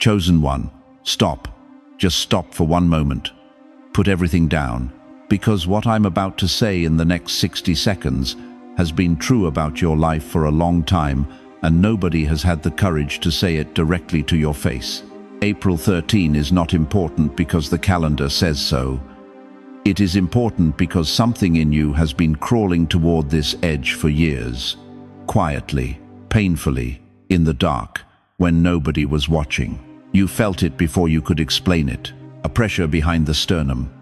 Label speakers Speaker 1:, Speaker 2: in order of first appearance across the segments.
Speaker 1: Chosen one, stop. Just stop for one moment. Put everything down, because what I'm about to say in the next 60 seconds has been true about your life for a long time, and nobody has had the courage to say it directly to your face. April 13 is not important because the calendar says so. It is important because something in you has been crawling toward this edge for years. Quietly, painfully, in the dark, when nobody was watching. You felt it before you could explain it. A pressure behind the sternum.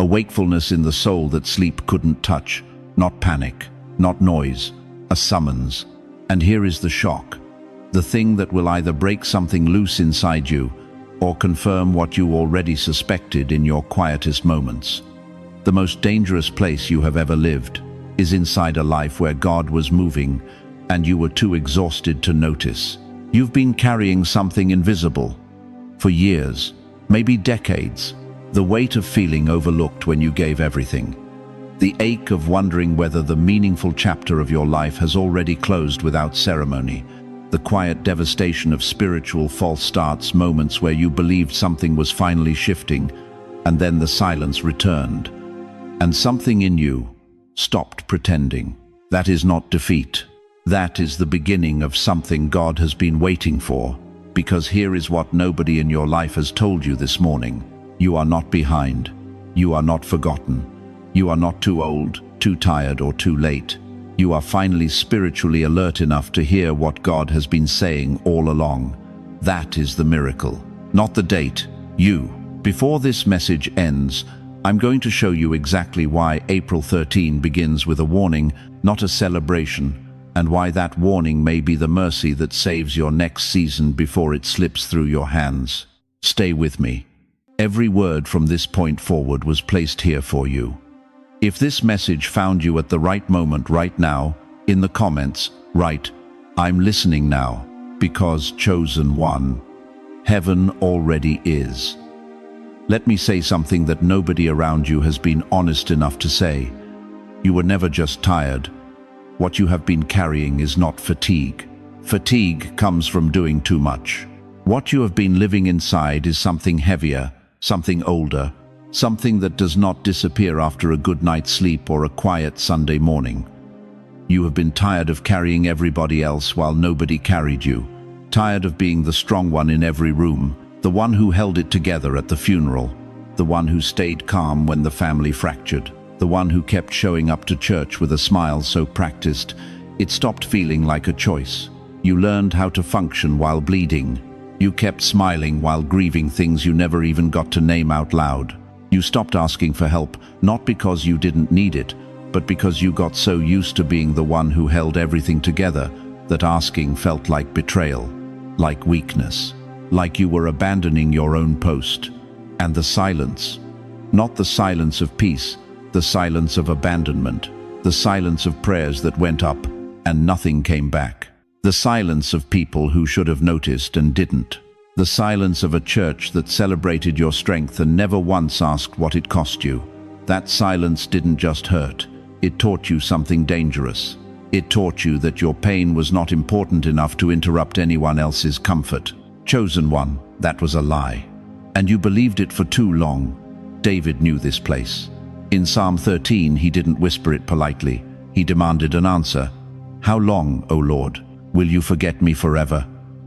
Speaker 1: A wakefulness in the soul that sleep couldn't touch. Not panic, not noise, a summons. And here is the shock. The thing that will either break something loose inside you or confirm what you already suspected in your quietest moments. The most dangerous place you have ever lived is inside a life where God was moving and you were too exhausted to notice. You've been carrying something invisible for years, maybe decades. The weight of feeling overlooked when you gave everything. The ache of wondering whether the meaningful chapter of your life has already closed without ceremony. The quiet devastation of spiritual false starts, moments where you believed something was finally shifting, and then the silence returned. And something in you stopped pretending. That is not defeat. That is the beginning of something God has been waiting for. Because here is what nobody in your life has told you this morning. You are not behind. You are not forgotten. You are not too old, too tired, or too late. You are finally spiritually alert enough to hear what God has been saying all along. That is the miracle. Not the date. You. Before this message ends, I'm going to show you exactly why April 13 begins with a warning, not a celebration, and why that warning may be the mercy that saves your next season before it slips through your hands. Stay with me. Every word from this point forward was placed here for you. If this message found you at the right moment right now, in the comments, write, "I'm listening now," because chosen one, heaven already is. Let me say something that nobody around you has been honest enough to say. You were never just tired. What you have been carrying is not fatigue. Fatigue comes from doing too much. What you have been living inside is something heavier, something older, something that does not disappear after a good night's sleep or a quiet Sunday morning. You have been tired of carrying everybody else while nobody carried you. Tired of being the strong one in every room, the one who held it together at the funeral, the one who stayed calm when the family fractured, the one who kept showing up to church with a smile so practiced it stopped feeling like a choice. You learned how to function while bleeding. You kept smiling while grieving things you never even got to name out loud. You stopped asking for help, not because you didn't need it, but because you got so used to being the one who held everything together that asking felt like betrayal, like weakness, like you were abandoning your own post. And the silence, not the silence of peace, the silence of abandonment, the silence of prayers that went up and nothing came back. The silence of people who should have noticed and didn't. The silence of a church that celebrated your strength and never once asked what it cost you. That silence didn't just hurt. It taught you something dangerous. It taught you that your pain was not important enough to interrupt anyone else's comfort. Chosen one, that was a lie. And you believed it for too long. David knew this place. In Psalm 13, he didn't whisper it politely. He demanded an answer. "How long, O Lord, will you forget me forever?"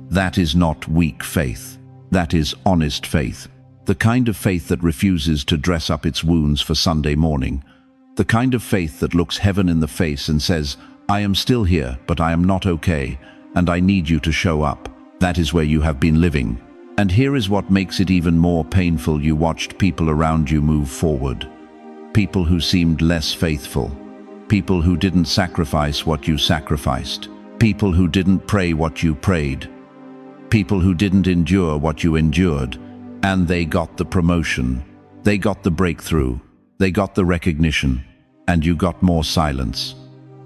Speaker 1: That is not weak faith. That is honest faith. The kind of faith that refuses to dress up its wounds for Sunday morning. The kind of faith that looks heaven in the face and says, "I am still here, but I am not okay, and I need you to show up." That is where you have been living. And here is what makes it even more painful. You watched people around you move forward. People who seemed less faithful. People who didn't sacrifice what you sacrificed. People who didn't pray what you prayed. People who didn't endure what you endured. And they got the promotion. They got the breakthrough. They got the recognition. And you got more silence.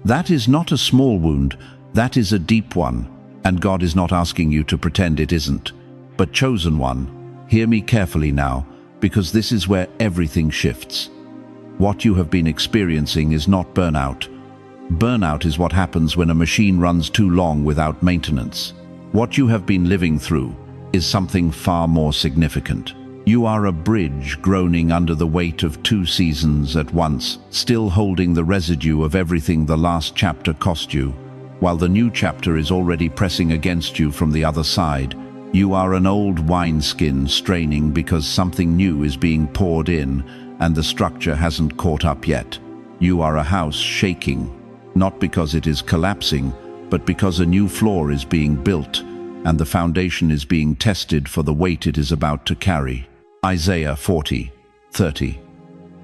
Speaker 1: That is not a small wound. That is a deep one. And God is not asking you to pretend it isn't. But chosen one, hear me carefully now, because this is where everything shifts. What you have been experiencing is not burnout. Burnout is what happens when a machine runs too long without maintenance. What you have been living through is something far more significant. You are a bridge groaning under the weight of 2 seasons at once, still holding the residue of everything the last chapter cost you, while the new chapter is already pressing against you from the other side. You are an old wineskin straining because something new is being poured in and the structure hasn't caught up yet. You are a house shaking, not because it is collapsing, but because a new floor is being built and the foundation is being tested for the weight it is about to carry. Isaiah 40:30.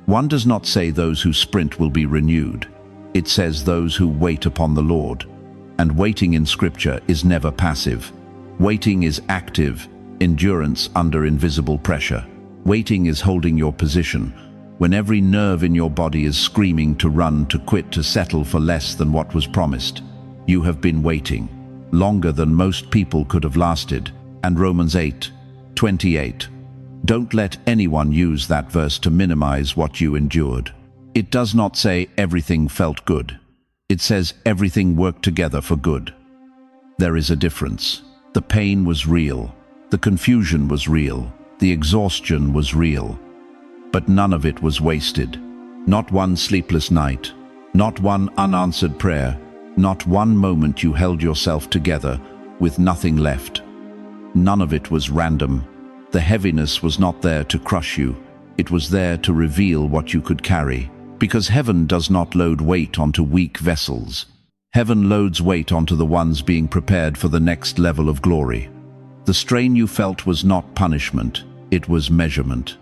Speaker 1: One does not say those who sprint will be renewed. It says those who wait upon the Lord. And waiting in Scripture is never passive. Waiting is active, endurance under invisible pressure. Waiting is holding your position when every nerve in your body is screaming to run, to quit, to settle for less than what was promised. You have been waiting longer than most people could have lasted. And Romans 8:28. Don't let anyone use that verse to minimize what you endured. It does not say everything felt good. It says everything worked together for good. There is a difference. The pain was real. The confusion was real. The exhaustion was real. But none of it was wasted. Not one sleepless night. Not one unanswered prayer. Not one moment you held yourself together with nothing left. None of it was random. The heaviness was not there to crush you. It was there to reveal what you could carry. Because heaven does not load weight onto weak vessels. Heaven loads weight onto the ones being prepared for the next level of glory. The strain you felt was not punishment, it was measurement.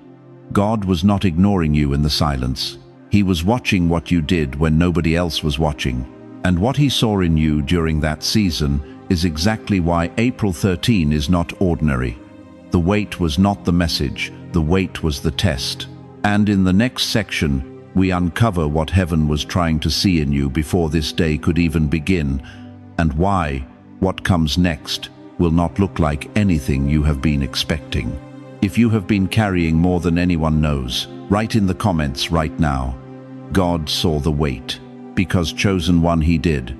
Speaker 1: God was not ignoring you in the silence. He was watching what you did when nobody else was watching. And what he saw in you during that season is exactly why April 13 is not ordinary. The weight was not the message, the weight was the test. And in the next section, we uncover what heaven was trying to see in you before this day could even begin, and why what comes next will not look like anything you have been expecting. If you have been carrying more than anyone knows, write in the comments right now, God saw the weight, because chosen one he did.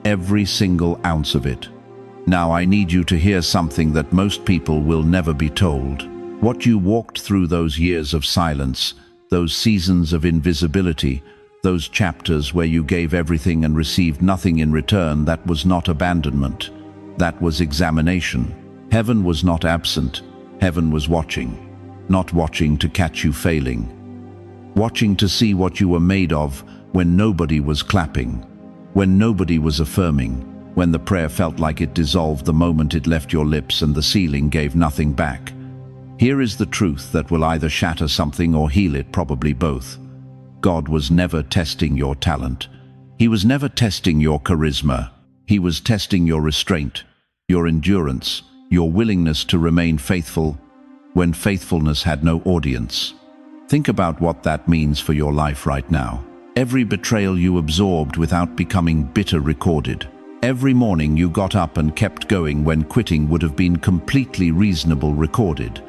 Speaker 1: Every single ounce of it. Now I need you to hear something that most people will never be told. What you walked through those years of silence, those seasons of invisibility, those chapters where you gave everything and received nothing in return, that was not abandonment. That was examination. Heaven was not absent. Heaven was watching. Not watching to catch you failing. Watching to see what you were made of when nobody was clapping, when nobody was affirming, when the prayer felt like it dissolved the moment it left your lips and the ceiling gave nothing back. Here is the truth that will either shatter something or heal it, probably both. God was never testing your talent. He was never testing your charisma. He was testing your restraint, your endurance, your willingness to remain faithful when faithfulness had no audience. Think about what that means for your life right now. Every betrayal you absorbed without becoming bitter recorded. Every morning you got up and kept going when quitting would have been completely reasonable recorded.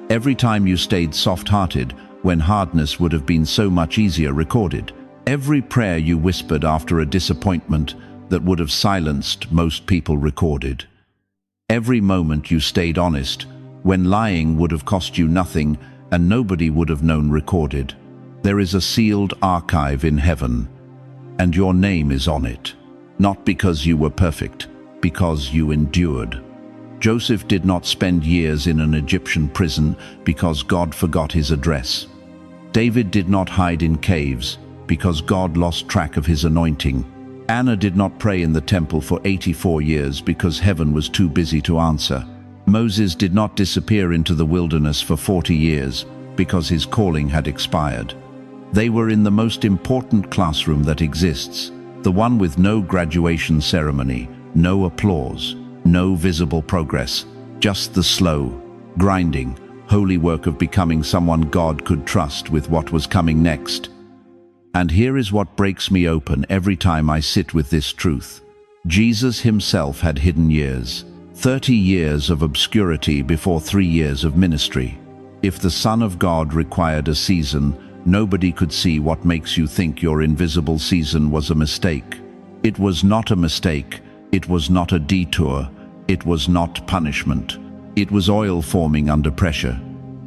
Speaker 1: Every time you stayed soft-hearted when hardness would have been so much easier recorded. Every prayer you whispered after a disappointment that would have silenced most people recorded. Every moment you stayed honest when lying would have cost you nothing and nobody would have known recorded. There is a sealed archive in heaven, and your name is on it. Not because you were perfect, because you endured. Joseph did not spend years in an Egyptian prison because God forgot his address. David did not hide in caves because God lost track of his anointing. Anna did not pray in the temple for 84 years because heaven was too busy to answer. Moses did not disappear into the wilderness for 40 years because his calling had expired. They were in the most important classroom that exists, the one with no graduation ceremony, no applause, no visible progress, just the slow, grinding, holy work of becoming someone God could trust with what was coming next. And here is what breaks me open every time I sit with this truth. Jesus himself had hidden years, 30 years of obscurity before 3 years of ministry. If the Son of God required a season, nobody could see what makes you think your invisible season was a mistake. It was not a mistake. It was not a detour. It was not punishment. It was oil forming under pressure.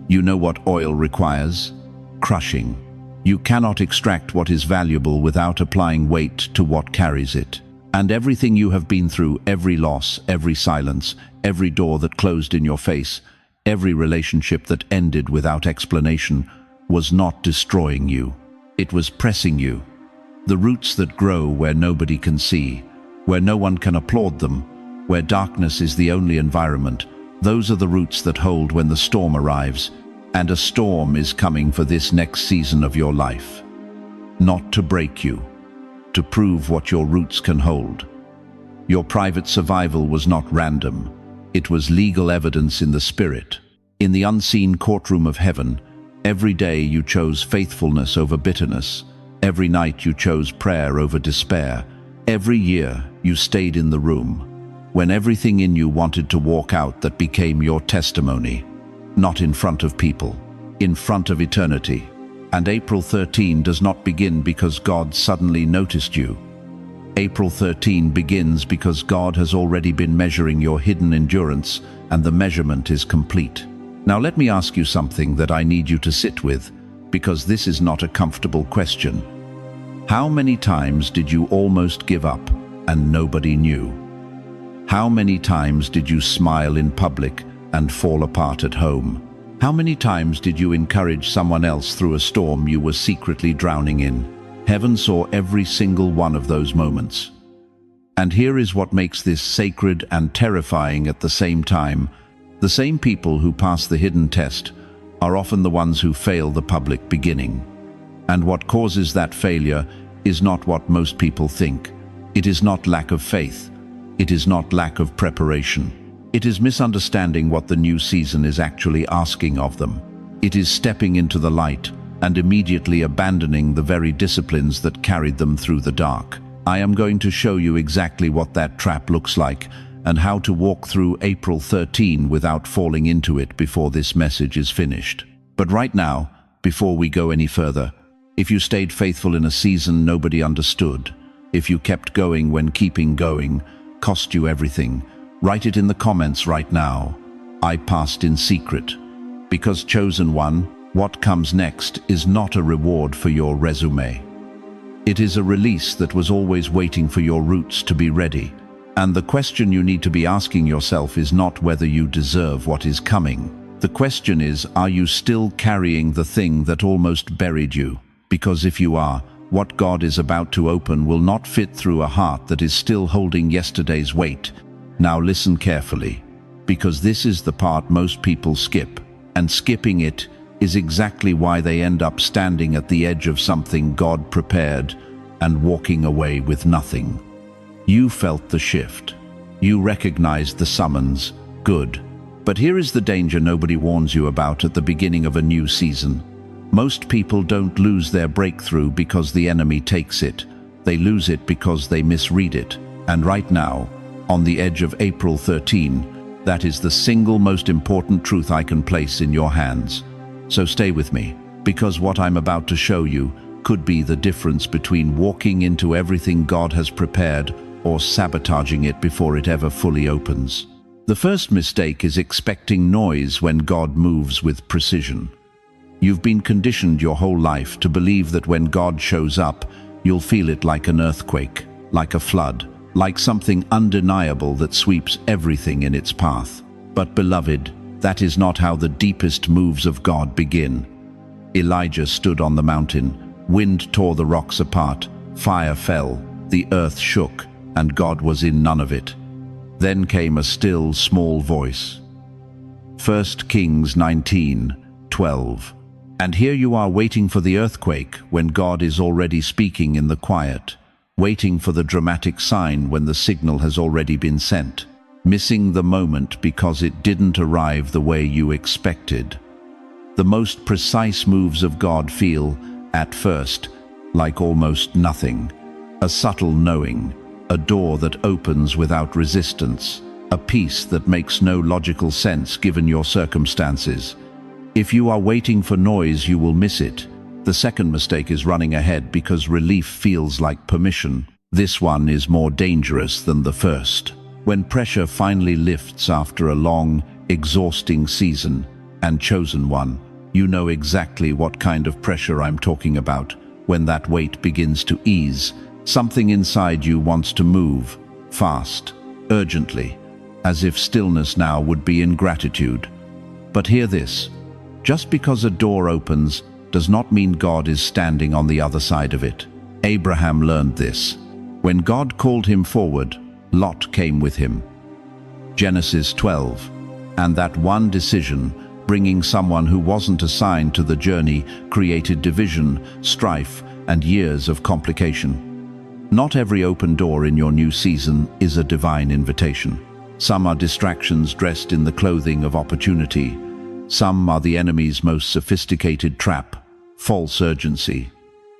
Speaker 1: You know what oil requires? Crushing. You cannot extract what is valuable without applying weight to what carries it. And everything you have been through, every loss, every silence, every door that closed in your face, every relationship that ended without explanation, was not destroying you. It was pressing you. The roots that grow where nobody can see, where no one can applaud them, where darkness is the only environment, those are the roots that hold when the storm arrives. And a storm is coming for this next season of your life. Not to break you, to prove what your roots can hold. Your private survival was not random. It was legal evidence in the spirit. In the unseen courtroom of heaven, every day you chose faithfulness over bitterness. Every night you chose prayer over despair. Every year you stayed in the room. When everything in you wanted to walk out, that became your testimony. Not in front of people, in front of eternity. And April 13 does not begin because God suddenly noticed you. April 13 begins because God has already been measuring your hidden endurance, and the measurement is complete. Now let me ask you something that I need you to sit with, because this is not a comfortable question. How many times did you almost give up and nobody knew? How many times did you smile in public and fall apart at home? How many times did you encourage someone else through a storm you were secretly drowning in? Heaven saw every single one of those moments. And here is what makes this sacred and terrifying at the same time. The same people who pass the hidden test are often the ones who fail the public beginning. And what causes that failure is not what most people think. It is not lack of faith. It is not lack of preparation. It is misunderstanding what the new season is actually asking of them. It is stepping into the light and immediately abandoning the very disciplines that carried them through the dark. I am going to show you exactly what that trap looks like and how to walk through April 13 without falling into it before this message is finished. But right now, before we go any further, if you stayed faithful in a season nobody understood, if you kept going when keeping going cost you everything, write it in the comments right now. I passed in secret. Because chosen one, what comes next is not a reward for your resume. It is a release that was always waiting for your roots to be ready. And the question you need to be asking yourself is not whether you deserve what is coming. The question is, are you still carrying the thing that almost buried you? Because if you are, what God is about to open will not fit through a heart that is still holding yesterday's weight. Now listen carefully, because this is the part most people skip, and skipping it is exactly why they end up standing at the edge of something God prepared and walking away with nothing. You felt the shift. You recognized the summons. Good. But here is the danger nobody warns you about at the beginning of a new season. Most people don't lose their breakthrough because the enemy takes it. They lose it because they misread it. And right now, on the edge of April 13, that is the single most important truth I can place in your hands. So stay with me, because what I'm about to show you could be the difference between walking into everything God has prepared or sabotaging it before it ever fully opens. The first mistake is expecting noise when God moves with precision. You've been conditioned your whole life to believe that when God shows up, you'll feel it like an earthquake, like a flood, like something undeniable that sweeps everything in its path. But beloved, that is not how the deepest moves of God begin. Elijah stood on the mountain, wind tore the rocks apart, fire fell, the earth shook, and God was in none of it. Then came a still, small voice. 1 Kings 19:12. And here you are waiting for the earthquake when God is already speaking in the quiet, waiting for the dramatic sign when the signal has already been sent, missing the moment because it didn't arrive the way you expected. The most precise moves of God feel, at first, like almost nothing. A subtle knowing, a door that opens without resistance, a peace that makes no logical sense given your circumstances. If you are waiting for noise, you will miss it. The second mistake is running ahead because relief feels like permission. This one is more dangerous than the first. When pressure finally lifts after a long, exhausting season, and chosen one. You know exactly what kind of pressure I'm talking about. When that weight begins to ease, something inside you wants to move, fast, urgently, as if stillness now would be ingratitude. But hear this, just because a door opens does not mean God is standing on the other side of it. Abraham learned this. When God called him forward, Lot came with him. Genesis 12. And that one decision, bringing someone who wasn't assigned to the journey, created division, strife, and years of complication. Not every open door in your new season is a divine invitation. Some are distractions dressed in the clothing of opportunity. Some are the enemy's most sophisticated trap, false urgency.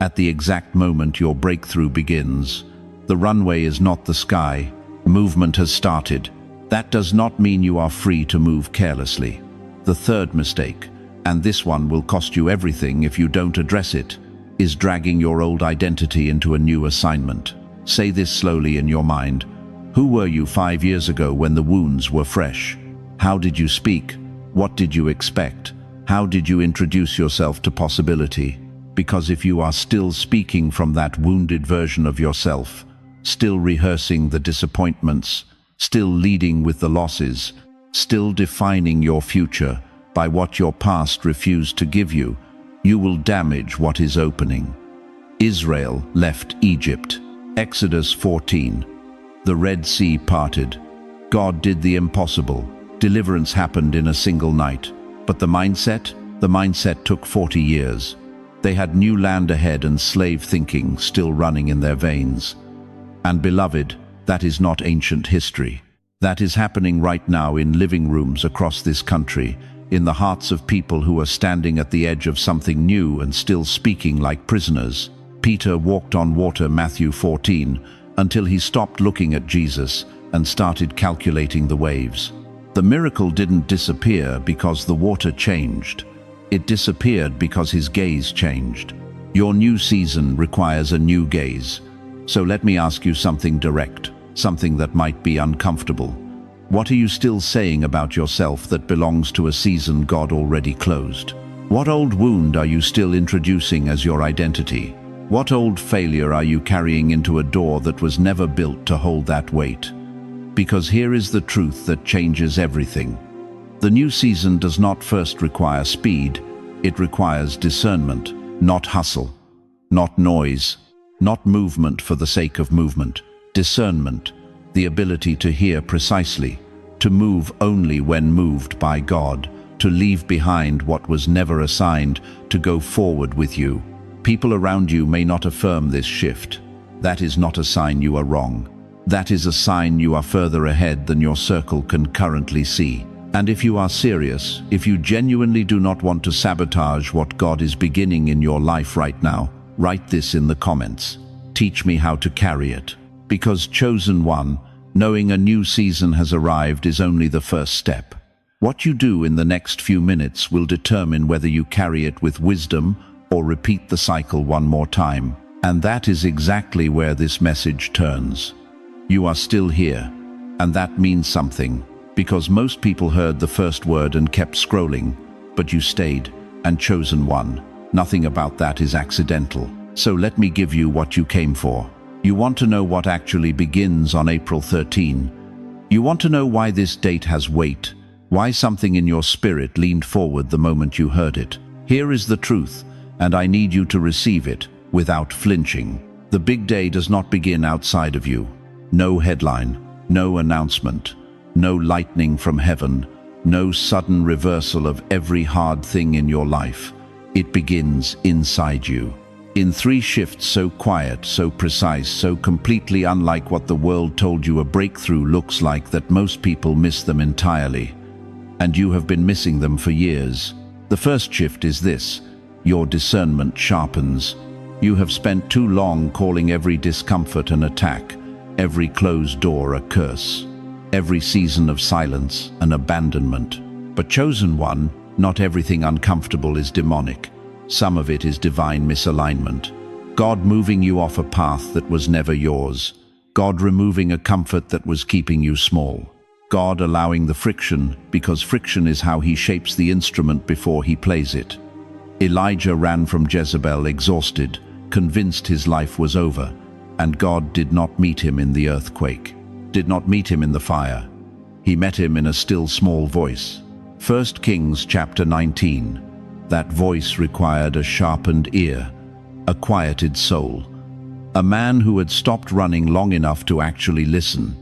Speaker 1: At the exact moment your breakthrough begins, the runway is not the sky. Movement has started. That does not mean you are free to move carelessly. The third mistake, and this one will cost you everything if you don't address it, is dragging your old identity into a new assignment. Say this slowly in your mind. Who were you 5 years ago when the wounds were fresh? How did you speak? What did you expect? How did you introduce yourself to possibility? Because if you are still speaking from that wounded version of yourself, still rehearsing the disappointments, still leading with the losses, still defining your future by what your past refused to give you, you will damage what is opening. Israel left Egypt. Exodus 14. The Red Sea parted. God did the impossible. Deliverance happened in a single night. But the mindset took 40 years. They had new land ahead and slave thinking still running in their veins. And beloved, that is not ancient history. That is happening right now in living rooms across this country, in the hearts of people who are standing at the edge of something new and still speaking like prisoners. Peter walked on water, Matthew 14, until he stopped looking at Jesus and started calculating the waves. The miracle didn't disappear because the water changed. It disappeared because his gaze changed. Your new season requires a new gaze. So let me ask you something direct, something that might be uncomfortable. What are you still saying about yourself that belongs to a season God already closed? What old wound are you still introducing as your identity? What old failure are you carrying into a door that was never built to hold that weight? Because here is the truth that changes everything. The new season does not first require speed, it requires discernment, not hustle, not noise, not movement for the sake of movement. Discernment, the ability to hear precisely, to move only when moved by God, to leave behind what was never assigned, to go forward with you. People around you may not affirm this shift. That is not a sign you are wrong. That is a sign you are further ahead than your circle can currently see. And if you are serious, if you genuinely do not want to sabotage what God is beginning in your life right now, write this in the comments. Teach me how to carry it. Because chosen one, knowing a new season has arrived is only the first step. What you do in the next few minutes will determine whether you carry it with wisdom or repeat the cycle one more time. And that is exactly where this message turns. You are still here, and that means something, because most people heard the first word and kept scrolling, but you stayed, and chosen one. Nothing about that is accidental. So let me give you what you came for. You want to know what actually begins on April 13. You want to know why this date has weight, why something in your spirit leaned forward the moment you heard it. Here is the truth, and I need you to receive it without flinching. The big day does not begin outside of you. No headline, no announcement, no lightning from heaven, no sudden reversal of every hard thing in your life. It begins inside you. In 3 shifts so quiet, so precise, so completely unlike what the world told you a breakthrough looks like that most people miss them entirely. And you have been missing them for years. The first shift is this: your discernment sharpens. You have spent too long calling every discomfort an attack, every closed door a curse, every season of silence an abandonment. But chosen one, not everything uncomfortable is demonic. Some of it is divine misalignment. God moving you off a path that was never yours. God removing a comfort that was keeping you small. God allowing the friction, because friction is how he shapes the instrument before he plays it. Elijah ran from Jezebel exhausted, convinced his life was over, and God did not meet him in the earthquake, did not meet him in the fire. He met him in a still small voice. 1 Kings chapter 19. That voice required a sharpened ear, a quieted soul, a man who had stopped running long enough to actually listen.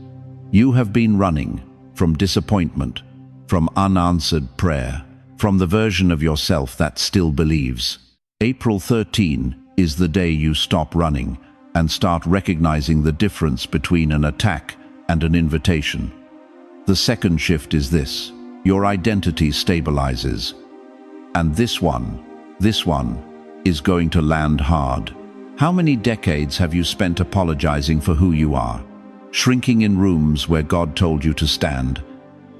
Speaker 1: You have been running from disappointment, from unanswered prayer, from the version of yourself that still believes. April 13 is the day you stop running and start recognizing the difference between an attack and an invitation. The second shift is this: your identity stabilizes. And this one is going to land hard. How many decades have you spent apologizing for who you are? Shrinking in rooms where God told you to stand,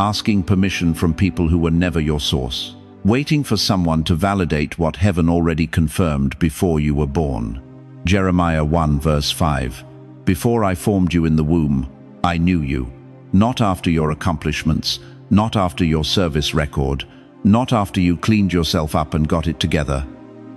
Speaker 1: asking permission from people who were never your source, waiting for someone to validate what heaven already confirmed before you were born. Jeremiah 1 verse 5. Before I formed you in the womb, I knew you. Not after your accomplishments, not after your service record, not after you cleaned yourself up and got it together.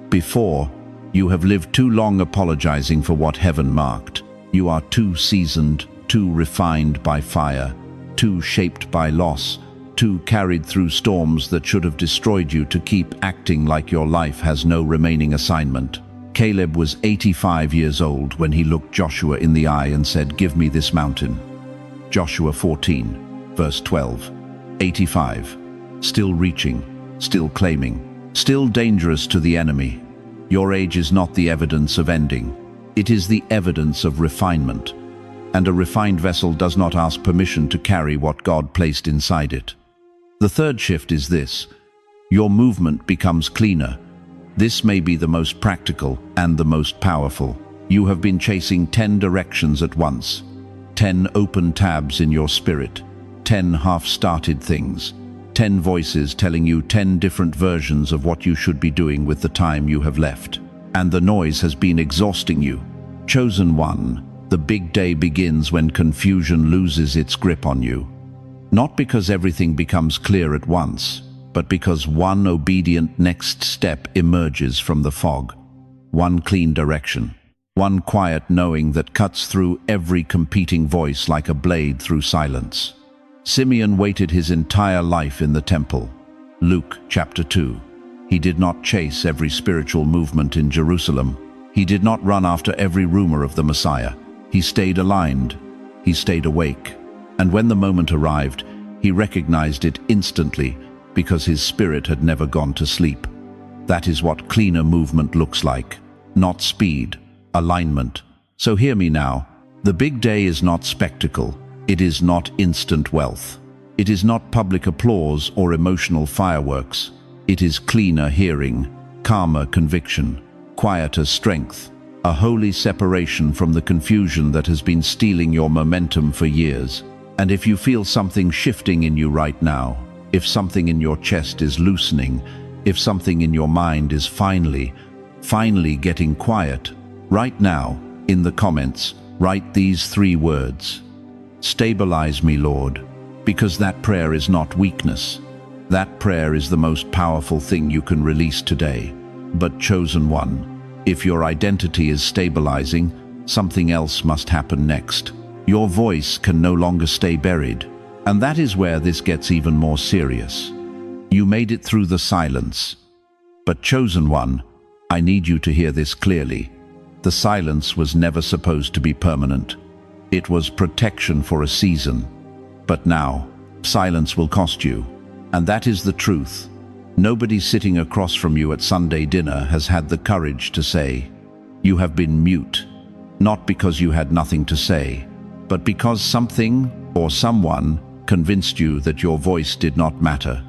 Speaker 1: Before, you have lived too long apologizing for what heaven marked. You are too seasoned, too refined by fire, too shaped by loss, too carried through storms that should have destroyed you to keep acting like your life has no remaining assignment. Caleb was 85 years old when he looked Joshua in the eye and said, "Give me this mountain." Joshua 14, verse 12. 85. Still reaching, still claiming, still dangerous to the enemy. Your age is not the evidence of ending. It is the evidence of refinement. And a refined vessel does not ask permission to carry what God placed inside it. The third shift is this: your movement becomes cleaner. This may be the most practical and the most powerful. You have been chasing 10 directions at once, 10 open tabs in your spirit, 10 half-started things, 10 voices telling you 10 different versions of what you should be doing with the time you have left. And the noise has been exhausting you. Chosen one, the big day begins when confusion loses its grip on you. Not because everything becomes clear at once, but because one obedient next step emerges from the fog. One clean direction. One quiet knowing that cuts through every competing voice like a blade through silence. Simeon waited his entire life in the temple. Luke chapter 2. He did not chase every spiritual movement in Jerusalem. He did not run after every rumor of the Messiah. He stayed aligned. He stayed awake. And when the moment arrived, he recognized it instantly because his spirit had never gone to sleep. That is what cleaner movement looks like. Not speed, alignment. So hear me now. The big day is not spectacle. It is not instant wealth. It is not public applause or emotional fireworks. It is cleaner hearing, calmer conviction, quieter strength, a holy separation from the confusion that has been stealing your momentum for years. And if you feel something shifting in you right now, if something in your chest is loosening, if something in your mind is finally getting quiet, right now, in the comments, write these 3 words. Stabilize me, Lord, because that prayer is not weakness. That prayer is the most powerful thing you can release today. But chosen one, if your identity is stabilizing, something else must happen next. Your voice can no longer stay buried. And that is where this gets even more serious. You made it through the silence. But chosen one, I need you to hear this clearly. The silence was never supposed to be permanent. It was protection for a season. But now, silence will cost you. And that is the truth. Nobody sitting across from you at Sunday dinner has had the courage to say, "You have been mute," not because you had nothing to say, but because something or someone convinced you that your voice did not matter,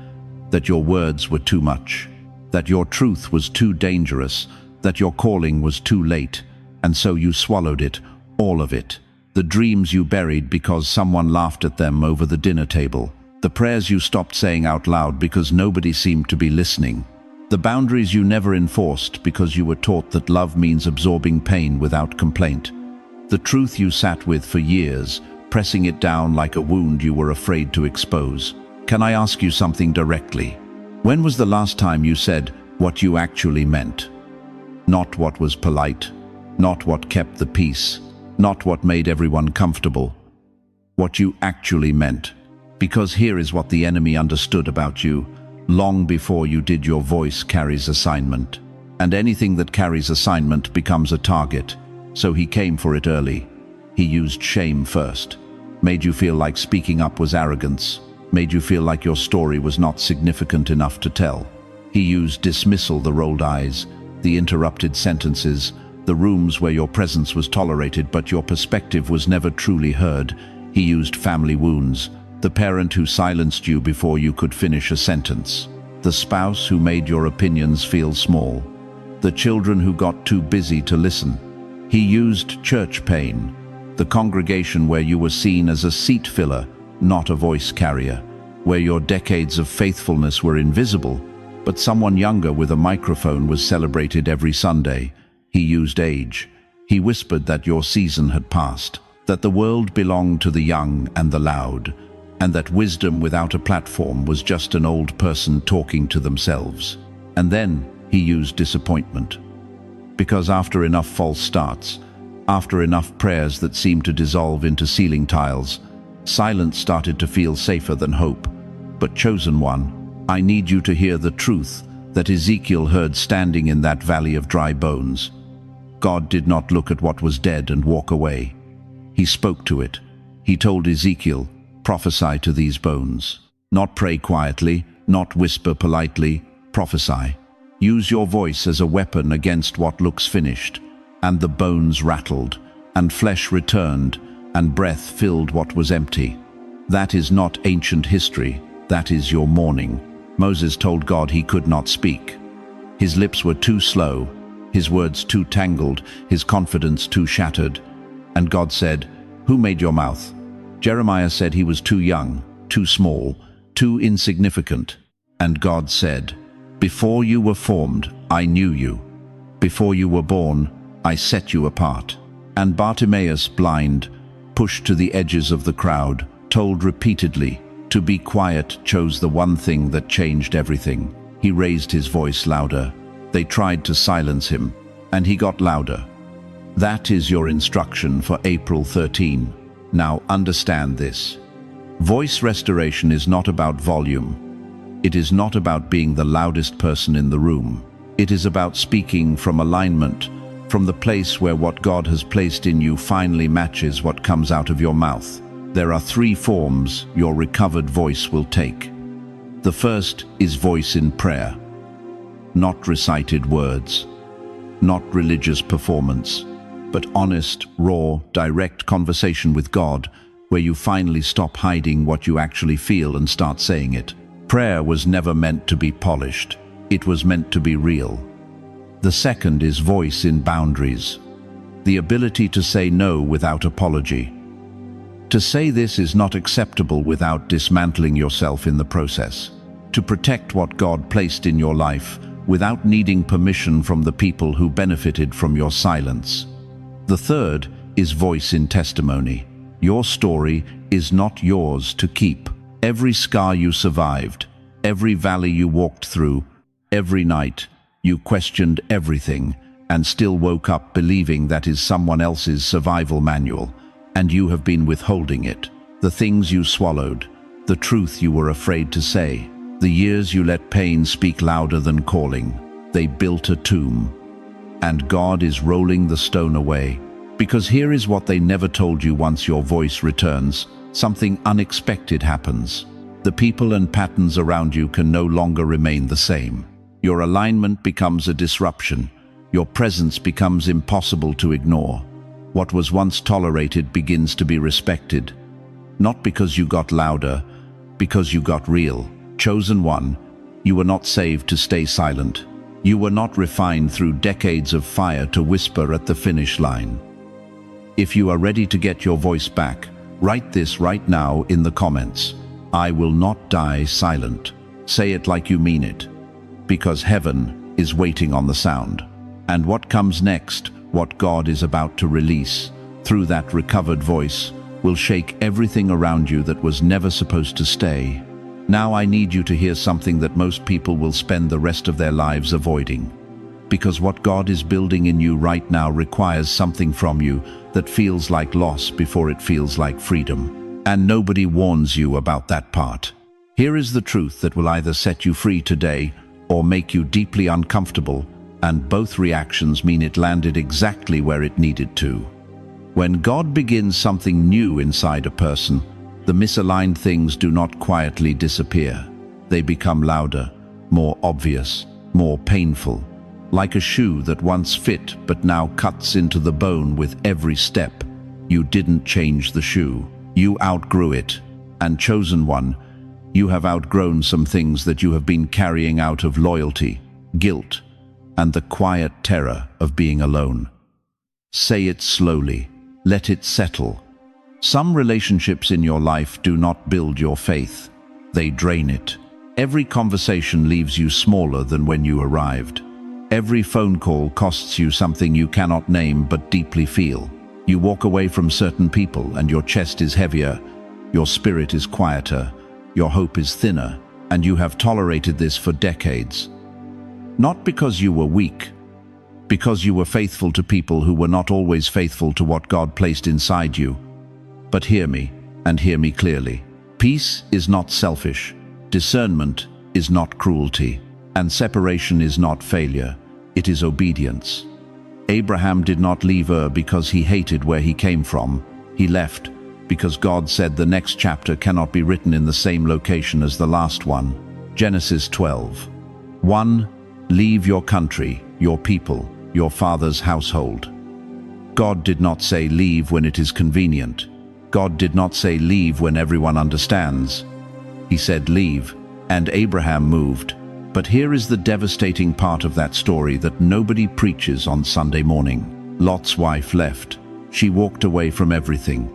Speaker 1: that your words were too much, that your truth was too dangerous, that your calling was too late, and so you swallowed it, all of it. The dreams you buried because someone laughed at them over the dinner table. The prayers you stopped saying out loud because nobody seemed to be listening. The boundaries you never enforced because you were taught that love means absorbing pain without complaint. The truth you sat with for years pressing it down like a wound you were afraid to expose. Can I ask you something directly? When was the last time you said what you actually meant? Not what was polite, not what kept the peace, not what made everyone comfortable. What you actually meant. Because here is what the enemy understood about you, long before you did. Your voice carries assignment. And anything that carries assignment becomes a target. So he came for it early. He used shame first. Made you feel like speaking up was arrogance. Made you feel like your story was not significant enough to tell. He used dismissal, the rolled eyes, the interrupted sentences, the rooms where your presence was tolerated but your perspective was never truly heard. He used family wounds, the parent who silenced you before you could finish a sentence, the spouse who made your opinions feel small, the children who got too busy to listen. He used church pain, the congregation where you were seen as a seat filler, not a voice carrier, where your decades of faithfulness were invisible, but someone younger with a microphone was celebrated every Sunday. He used age. He whispered that your season had passed, that the world belonged to the young and the loud, and that wisdom without a platform was just an old person talking to themselves. And then he used disappointment. Because after enough false starts, after enough prayers that seemed to dissolve into ceiling tiles, silence started to feel safer than hope. But chosen one, I need you to hear the truth that Ezekiel heard standing in that valley of dry bones. God did not look at what was dead and walk away. He spoke to it. He told Ezekiel, prophesy to these bones. Not pray quietly, not whisper politely, prophesy. Use your voice as a weapon against what looks finished. And the bones rattled, and flesh returned, and breath filled what was empty. That is not ancient history, that is your mourning. Moses told God he could not speak. His lips were too slow, his words too tangled, his confidence too shattered. And God said, who made your mouth? Jeremiah said he was too young, too small, too insignificant. And God said, before you were formed, I knew you. Before you were born, I set you apart. And Bartimaeus, blind, pushed to the edges of the crowd, told repeatedly to be quiet, chose the one thing that changed everything. He raised his voice louder. They tried to silence him, and he got louder. That is your instruction for April 13. Now understand this. Voice restoration is not about volume. It is not about being the loudest person in the room. It is about speaking from alignment, from the place where what God has placed in you finally matches what comes out of your mouth. There are 3 forms your recovered voice will take. The first is voice in prayer. Not recited words, not religious performance, but honest, raw, direct conversation with God, where you finally stop hiding what you actually feel and start saying it. Prayer was never meant to be polished. It was meant to be real. The second is voice in boundaries. The ability to say no without apology. To say this is not acceptable without dismantling yourself in the process. To protect what God placed in your life without needing permission from the people who benefited from your silence. The third is voice in testimony. Your story is not yours to keep. Every scar you survived, every valley you walked through, every night you questioned everything and still woke up believing that is someone else's survival manual, and you have been withholding it. The things you swallowed, the truth you were afraid to say, the years you let pain speak louder than calling. They built a tomb. And God is rolling the stone away. Because here is what they never told you: once your voice returns, something unexpected happens. The people and patterns around you can no longer remain the same. Your alignment becomes a disruption. Your presence becomes impossible to ignore. What was once tolerated begins to be respected. Not because you got louder, because you got real. Chosen one, you were not saved to stay silent. You were not refined through decades of fire to whisper at the finish line. If you are ready to get your voice back, write this right now in the comments. I will not die silent. Say it like you mean it. Because heaven is waiting on the sound. And what comes next, what God is about to release, through that recovered voice, will shake everything around you that was never supposed to stay. Now I need you to hear something that most people will spend the rest of their lives avoiding. Because what God is building in you right now requires something from you that feels like loss before it feels like freedom. And nobody warns you about that part. Here is the truth that will either set you free today or make you deeply uncomfortable, and both reactions mean it landed exactly where it needed to. When God begins something new inside a person, the misaligned things do not quietly disappear. They become louder, more obvious, more painful. Like a shoe that once fit but now cuts into the bone with every step. You didn't change the shoe. You outgrew it. And chosen one, you have outgrown some things that you have been carrying out of loyalty, guilt, and the quiet terror of being alone. Say it slowly. Let it settle. Some relationships in your life do not build your faith. They drain it. Every conversation leaves you smaller than when you arrived. Every phone call costs you something you cannot name but deeply feel. You walk away from certain people and your chest is heavier, your spirit is quieter, your hope is thinner, and you have tolerated this for decades. Not because you were weak, because you were faithful to people who were not always faithful to what God placed inside you. But hear me, and hear me clearly. Peace is not selfish, discernment is not cruelty, and separation is not failure, it is obedience. Abraham did not leave Ur because he hated where he came from. He left because God said the next chapter cannot be written in the same location as the last one. Genesis 12:1. Leave your country, your people, your father's household. God did not say leave when it is convenient. God did not say leave when everyone understands. He said leave, and Abraham moved. But here is the devastating part of that story that nobody preaches on Sunday morning. Lot's wife left. She walked away from everything.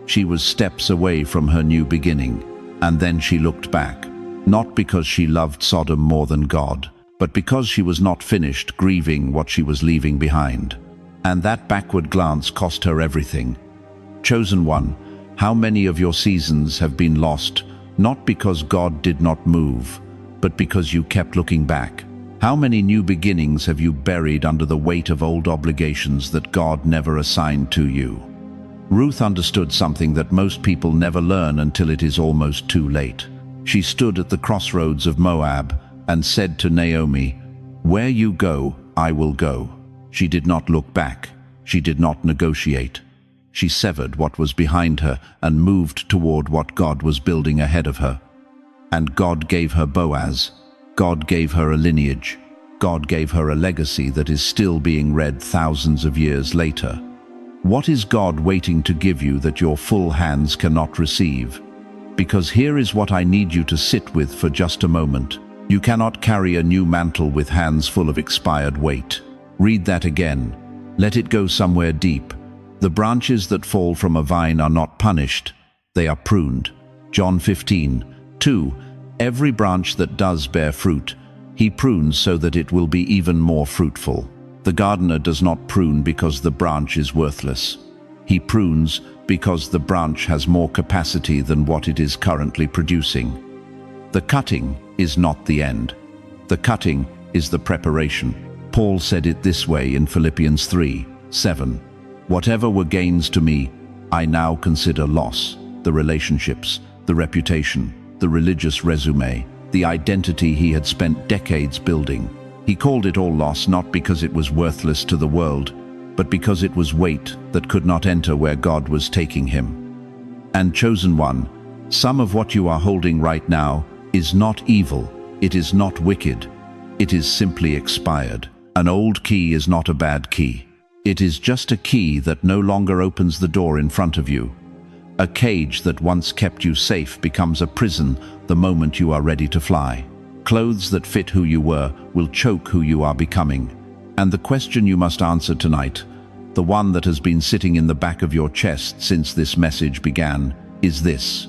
Speaker 1: She was steps away from her new beginning. And then she looked back, not because she loved Sodom more than God, but because she was not finished grieving what she was leaving behind. And that backward glance cost her everything. Chosen one, how many of your seasons have been lost, not because God did not move, but because you kept looking back? How many new beginnings have you buried under the weight of old obligations that God never assigned to you? Ruth understood something that most people never learn until it is almost too late. She stood at the crossroads of Moab and said to Naomi, "Where you go, I will go." She did not look back. She did not negotiate. She severed what was behind her and moved toward what God was building ahead of her. And God gave her Boaz. God gave her a lineage. God gave her a legacy that is still being read thousands of years later. What is God waiting to give you that your full hands cannot receive? Because here is what I need you to sit with for just a moment. You cannot carry a new mantle with hands full of expired weight. Read that again. Let it go somewhere deep. The branches that fall from a vine are not punished, they are pruned. John 15:2. Every branch that does bear fruit, he prunes so that it will be even more fruitful. The gardener does not prune because the branch is worthless. He prunes because the branch has more capacity than what it is currently producing. The cutting is not the end. The cutting is the preparation. Paul said it this way in Philippians 3:7. Whatever were gains to me, I now consider loss. The relationships, the reputation, the religious resume, the identity he had spent decades building. He called it all loss not because it was worthless to the world, but because it was weight that could not enter where God was taking him. And chosen one, some of what you are holding right now is not evil, it is not wicked, it is simply expired. An old key is not a bad key. It is just a key that no longer opens the door in front of you. A cage that once kept you safe becomes a prison the moment you are ready to fly. Clothes that fit who you were will choke who you are becoming. And the question you must answer tonight, the one that has been sitting in the back of your chest since this message began, is this.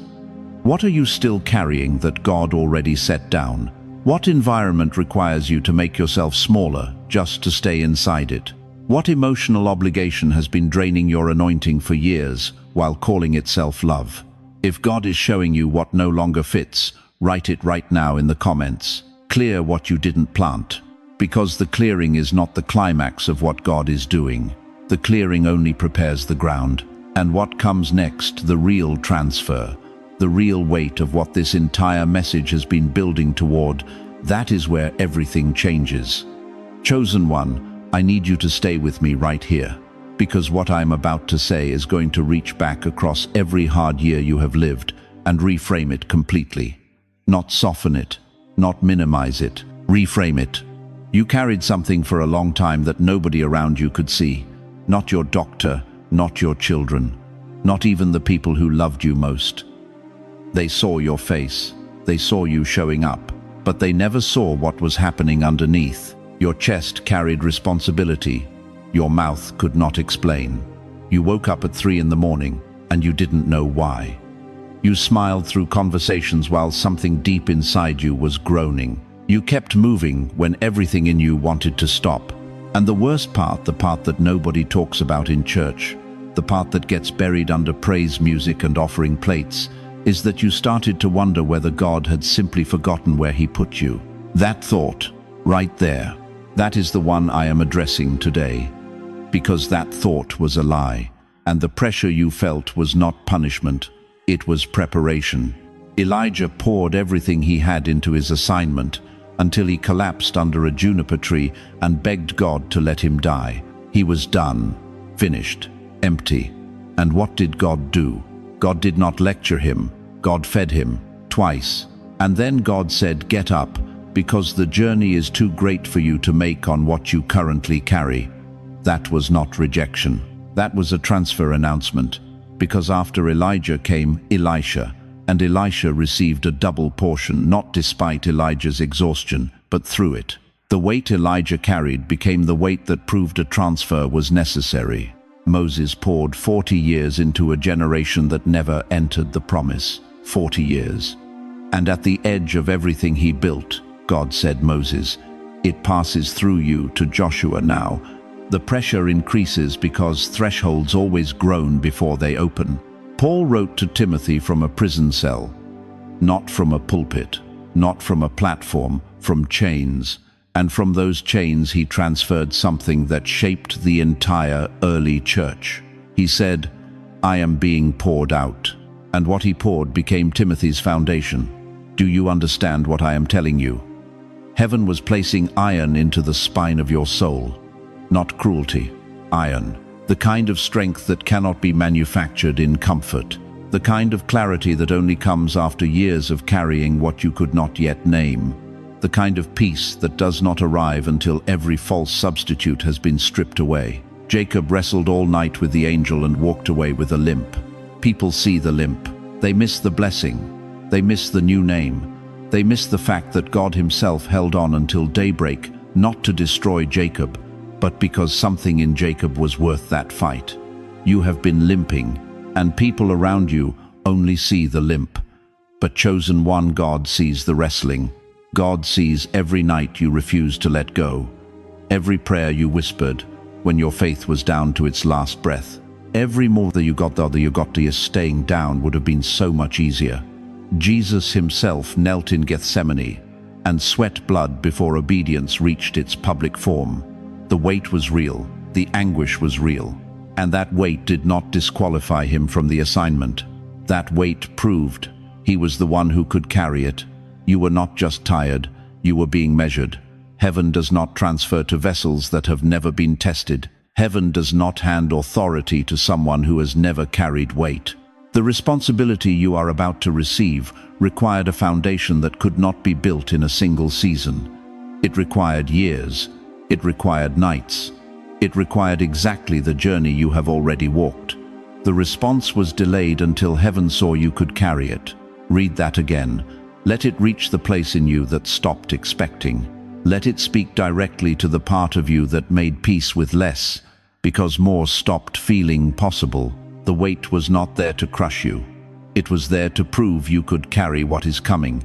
Speaker 1: What are you still carrying that God already set down? What environment requires you to make yourself smaller just to stay inside it? What emotional obligation has been draining your anointing for years while calling itself love? If God is showing you what no longer fits, write it right now in the comments. Clear what you didn't plant. Because the clearing is not the climax of what God is doing. The clearing only prepares the ground. And what comes next, the real transfer, the real weight of what this entire message has been building toward, that is where everything changes. Chosen one, I need you to stay with me right here, because what I'm about to say is going to reach back across every hard year you have lived and reframe it completely. Not soften it, not minimize it, reframe it. You carried something for a long time that nobody around you could see. Not your doctor, not your children, not even the people who loved you most. They saw your face, they saw you showing up, but they never saw what was happening underneath. Your chest carried responsibility. Your mouth could not explain. You woke up at 3 in the morning, and you didn't know why. You smiled through conversations while something deep inside you was groaning. You kept moving when everything in you wanted to stop. And the worst part, the part that nobody talks about in church, the part that gets buried under praise music and offering plates, is that you started to wonder whether God had simply forgotten where He put you. That thought, right there, that is the one I am addressing today. Because that thought was a lie, and the pressure you felt was not punishment, it was preparation. Elijah poured everything he had into his assignment, until he collapsed under a juniper tree and begged God to let him die. He was done, finished, empty. And what did God do? God did not lecture him. God fed him, twice. And then God said, "Get up, because the journey is too great for you to make on what you currently carry." That was not rejection. That was a transfer announcement. Because after Elijah came Elisha, and Elisha received a double portion, not despite Elijah's exhaustion, but through it. The weight Elijah carried became the weight that proved a transfer was necessary. Moses poured 40 years into a generation that never entered the promise. 40 years. And at the edge of everything he built, God said, "Moses, it passes through you to Joshua now." The pressure increases because thresholds always groan before they open. Paul wrote to Timothy from a prison cell, not from a pulpit, not from a platform, from chains. And from those chains he transferred something that shaped the entire early church. He said, "I am being poured out." And what he poured became Timothy's foundation. Do you understand what I am telling you? Heaven was placing iron into the spine of your soul. Not cruelty, iron. The kind of strength that cannot be manufactured in comfort. The kind of clarity that only comes after years of carrying what you could not yet name. The kind of peace that does not arrive until every false substitute has been stripped away. Jacob wrestled all night with the angel and walked away with a limp. People see the limp. They miss the blessing. They miss the new name. They miss the fact that God Himself held on until daybreak, not to destroy Jacob, but because something in Jacob was worth that fight. You have been limping, and people around you only see the limp. But chosen one, God sees the wrestling. God sees every night you refused to let go. Every prayer you whispered when your faith was down to its last breath. Every more that you got to your staying down would have been so much easier. Jesus Himself knelt in Gethsemane and sweat blood before obedience reached its public form. The weight was real, the anguish was real, and that weight did not disqualify Him from the assignment. That weight proved He was the one who could carry it. You were not just tired, you were being measured. Heaven does not transfer to vessels that have never been tested. Heaven does not hand authority to someone who has never carried weight. The responsibility you are about to receive required a foundation that could not be built in a single season. It required years. It required nights. It required exactly the journey you have already walked. The response was delayed until heaven saw you could carry it. Read that again. Let it reach the place in you that stopped expecting. Let it speak directly to the part of you that made peace with less, because more stopped feeling possible. The weight was not there to crush you. It was there to prove you could carry what is coming.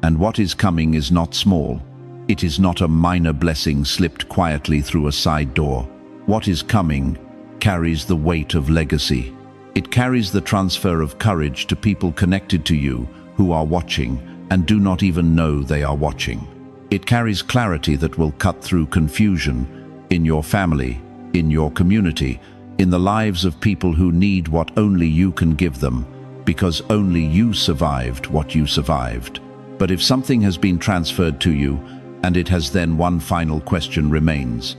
Speaker 1: And what is coming is not small. It is not a minor blessing slipped quietly through a side door. What is coming carries the weight of legacy. It carries the transfer of courage to people connected to you who are watching and do not even know they are watching. It carries clarity that will cut through confusion in your family, in your community, in the lives of people who need what only you can give them, because only you survived what you survived. But if something has been transferred to you, and it has, then one final question remains.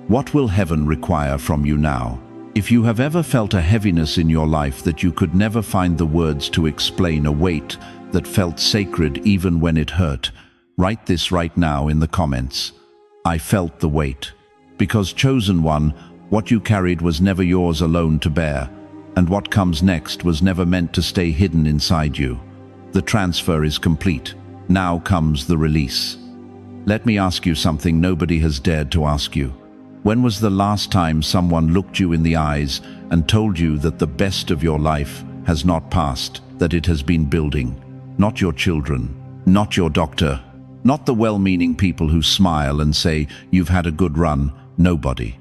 Speaker 1: What will heaven require from you now? If you have ever felt a heaviness in your life that you could never find the words to explain, a weight that felt sacred even when it hurt, write this right now in the comments. I felt the weight. Because, chosen one, what you carried was never yours alone to bear, and what comes next was never meant to stay hidden inside you. The transfer is complete. Now comes the release. Let me ask you something nobody has dared to ask you. When was the last time someone looked you in the eyes and told you that the best of your life has not passed, that it has been building? Not your children, not your doctor, not the well-meaning people who smile and say, "You've had a good run." Nobody.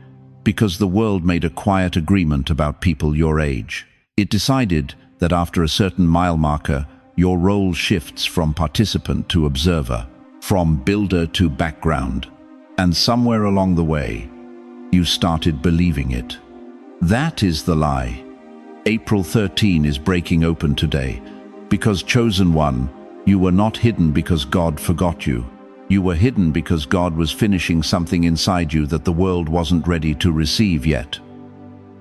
Speaker 1: Because the world made a quiet agreement about people your age. It decided that after a certain mile marker, your role shifts from participant to observer, from builder to background. And somewhere along the way, you started believing it. That is the lie. April 13 is breaking open today. Because, chosen one, you were not hidden because God forgot you. You were hidden because God was finishing something inside you that the world wasn't ready to receive yet.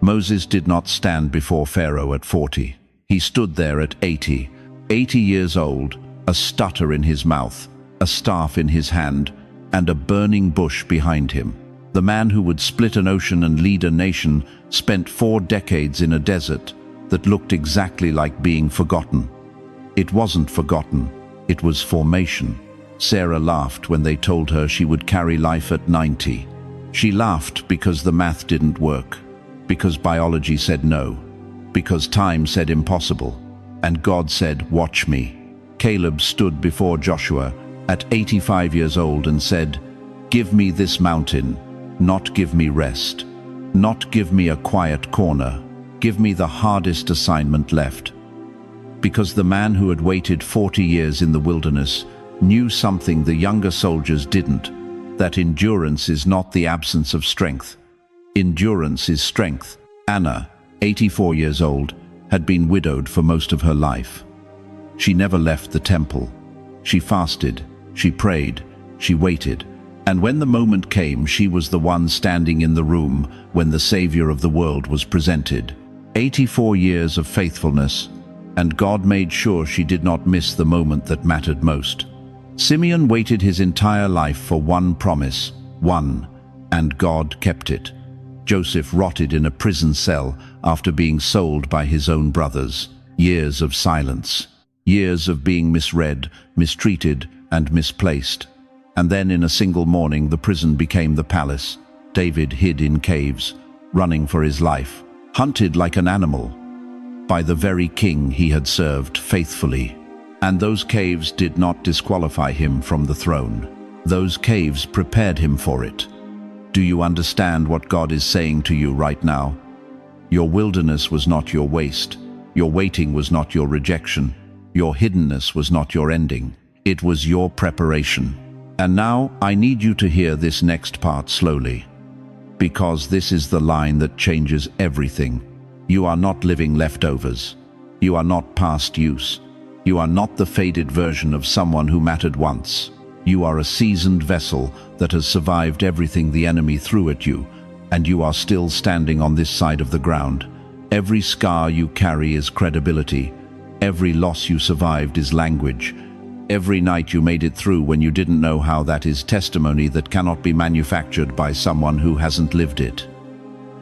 Speaker 1: Moses did not stand before Pharaoh at 40. He stood there at 80. 80 years old, a stutter in his mouth, a staff in his hand, and a burning bush behind him. The man who would split an ocean and lead a nation spent 4 decades in a desert that looked exactly like being forgotten. It wasn't forgotten, it was formation. Sarah laughed when they told her she would carry life at 90. She laughed because the math didn't work, because biology said no, because time said impossible, and God said, "Watch me." Caleb stood before Joshua at 85 years old and said, "Give me this mountain, not give me rest, not give me a quiet corner, give me the hardest assignment left." Because the man who had waited 40 years in the wilderness knew something the younger soldiers didn't, that endurance is not the absence of strength. Endurance is strength. Anna, 84 years old, had been widowed for most of her life. She never left the temple. She fasted, she prayed, she waited, and when the moment came, she was the one standing in the room when the Savior of the world was presented. 84 years of faithfulness, and God made sure she did not miss the moment that mattered most. Simeon waited his entire life for one promise, one, and God kept it. Joseph rotted in a prison cell after being sold by his own brothers. Years of silence, years of being misread, mistreated, and misplaced. And then in a single morning, the prison became the palace. David hid in caves, running for his life, hunted like an animal by the very king he had served faithfully. And those caves did not disqualify him from the throne. Those caves prepared him for it. Do you understand what God is saying to you right now? Your wilderness was not your waste. Your waiting was not your rejection. Your hiddenness was not your ending. It was your preparation. And now I need you to hear this next part slowly, because this is the line that changes everything. You are not living leftovers. You are not past use. You are not the faded version of someone who mattered once. You are a seasoned vessel that has survived everything the enemy threw at you, and you are still standing on this side of the ground. Every scar you carry is credibility. Every loss you survived is language. Every night you made it through when you didn't know how, that is testimony that cannot be manufactured by someone who hasn't lived it.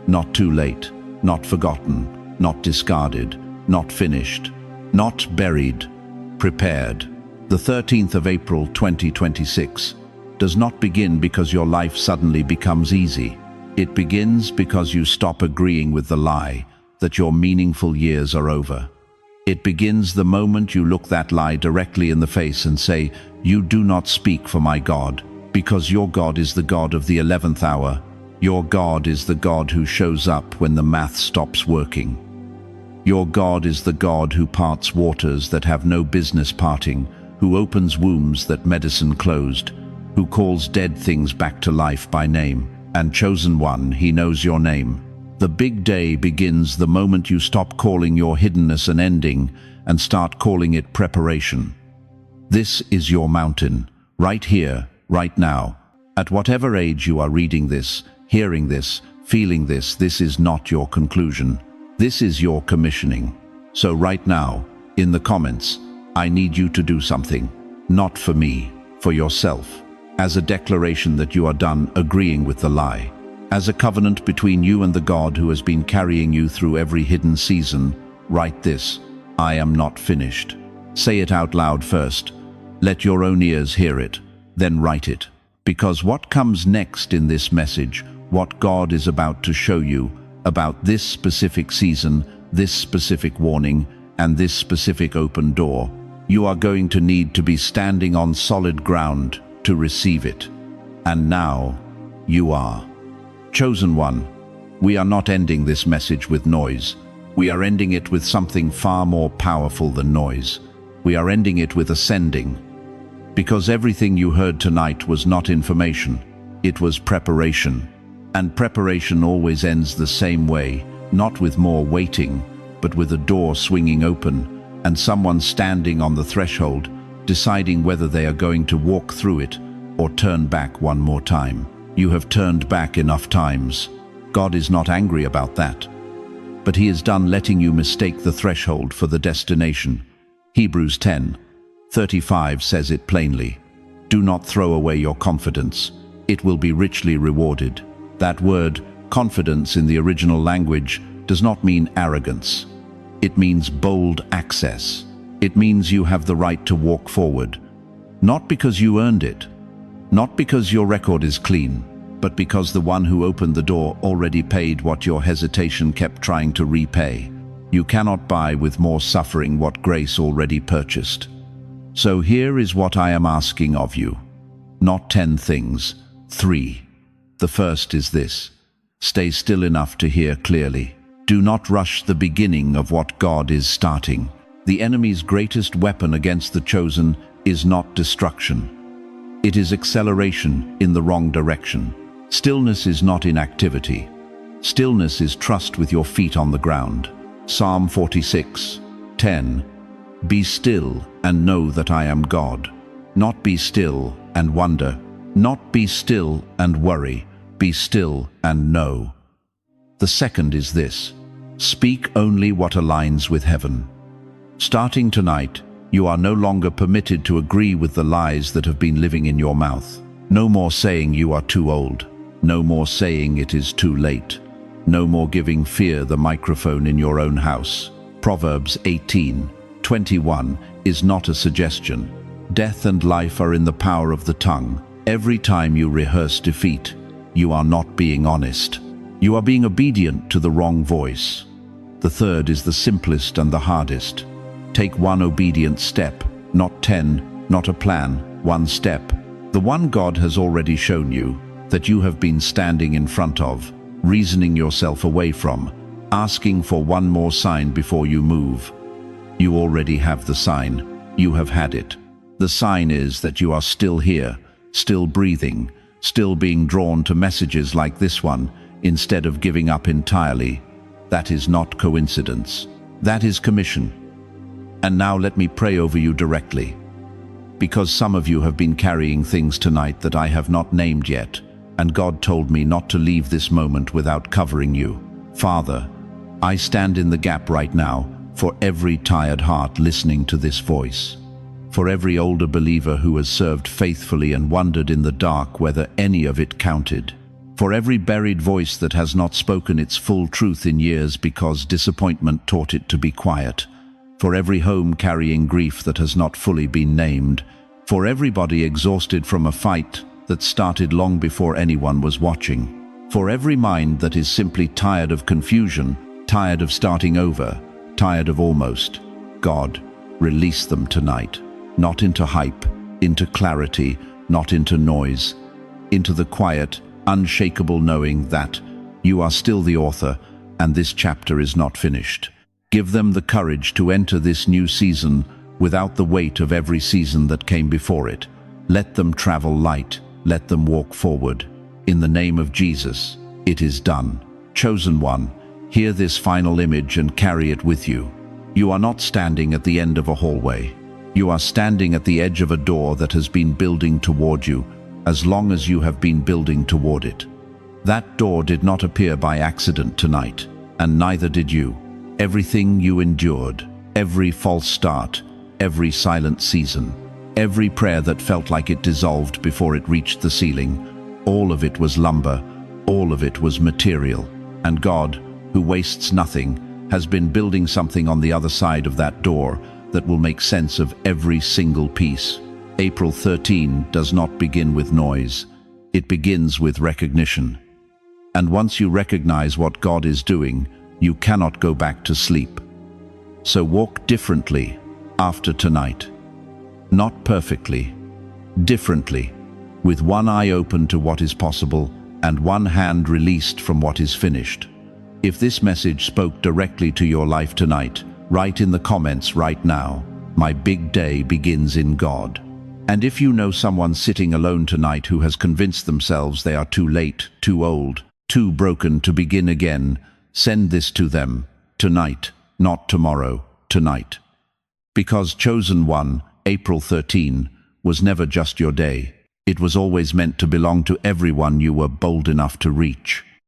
Speaker 1: Not too late, not forgotten, not discarded, not finished, not buried, prepared. The 13th of April 2026 does not begin because your life suddenly becomes easy. It begins because you stop agreeing with the lie that your meaningful years are over. It begins the moment you look that lie directly in the face and say, "You do not speak for my God," because your God is the God of the 11th hour, Your God is the God who shows up when the math stops working. Your God is the God who parts waters that have no business parting, who opens wombs that medicine closed, who calls dead things back to life by name. And chosen one, he knows your name. The big day begins the moment you stop calling your hiddenness an ending and start calling it preparation. This is your mountain, right here, right now. At whatever age you are reading this, hearing this, feeling this, this is not your conclusion. This is your commissioning. So right now, in the comments, I need you to do something. Not for me, for yourself. As a declaration that you are done agreeing with the lie. As a covenant between you and the God who has been carrying you through every hidden season, write this: I am not finished. Say it out loud first. Let your own ears hear it, then write it. Because what comes next in this message, what God is about to show you about this specific season, this specific warning, and this specific open door, you are going to need to be standing on solid ground to receive it. And now, you are. Chosen one, we are not ending this message with noise. We are ending it with something far more powerful than noise. We are ending it with ascending. Because everything you heard tonight was not information, it was preparation. And preparation always ends the same way, not with more waiting, but with a door swinging open and someone standing on the threshold, deciding whether they are going to walk through it or turn back one more time. You have turned back enough times. God is not angry about that. But he is done letting you mistake the threshold for the destination. Hebrews 10:35 says it plainly. Do not throw away your confidence. It will be richly rewarded. That word, confidence, in the original language does not mean arrogance. It means bold access. It means you have the right to walk forward. Not because you earned it. Not because your record is clean, but because the one who opened the door already paid what your hesitation kept trying to repay. You cannot buy with more suffering what grace already purchased. So here is what I am asking of you. Not 10 things, 3. The first is this: stay still enough to hear clearly. Do not rush the beginning of what God is starting. The enemy's greatest weapon against the chosen is not destruction. It is acceleration in the wrong direction. Stillness is not inactivity. Stillness is trust with your feet on the ground. Psalm 46:10. Be still and know that I am God. Not be still and wonder. Not be still and worry. Be still and know. The second is this: speak only what aligns with heaven. Starting tonight, you are no longer permitted to agree with the lies that have been living in your mouth. No more saying you are too old. No more saying it is too late. No more giving fear the microphone in your own house. Proverbs 18:21 is not a suggestion. Death and life are in the power of the tongue. Every time you rehearse defeat, you are not being honest. You are being obedient to the wrong voice. The third is the simplest and the hardest. Take one obedient step, not 10, not a plan, one step. The one God has already shown you, that you have been standing in front of, reasoning yourself away from, asking for one more sign before you move. You already have the sign. You have had it. The sign is that you are still here, still breathing, still being drawn to messages like this one, instead of giving up entirely. That is not coincidence. That is commission. And now let me pray over you directly. Because some of you have been carrying things tonight that I have not named yet, and God told me not to leave this moment without covering you. Father, I stand in the gap right now for every tired heart listening to this voice. For every older believer who has served faithfully and wondered in the dark whether any of it counted. For every buried voice that has not spoken its full truth in years because disappointment taught it to be quiet. For every home carrying grief that has not fully been named. For everybody exhausted from a fight that started long before anyone was watching. For every mind that is simply tired of confusion, tired of starting over, tired of almost. God, release them tonight. Not into hype, into clarity, not into noise. Into the quiet, unshakable knowing that you are still the author and this chapter is not finished. Give them the courage to enter this new season without the weight of every season that came before it. Let them travel light, let them walk forward. In the name of Jesus, it is done. Chosen one, hear this final image and carry it with you. You are not standing at the end of a hallway. You are standing at the edge of a door that has been building toward you as long as you have been building toward it. That door did not appear by accident tonight, and neither did you. Everything you endured, every false start, every silent season, every prayer that felt like it dissolved before it reached the ceiling, all of it was lumber, all of it was material. And God, who wastes nothing, has been building something on the other side of that door that will make sense of every single piece. April 13 does not begin with noise. It begins with recognition. And once you recognize what God is doing, you cannot go back to sleep. So walk differently after tonight. Not perfectly, differently, with one eye open to what is possible and one hand released from what is finished. If this message spoke directly to your life tonight, write in the comments right now, "My big day begins in God." And if you know someone sitting alone tonight who has convinced themselves they are too late, too old, too broken to begin again, send this to them tonight, not tomorrow, tonight. Because Chosen One, April 13, was never just your day. It was always meant to belong to everyone you were bold enough to reach.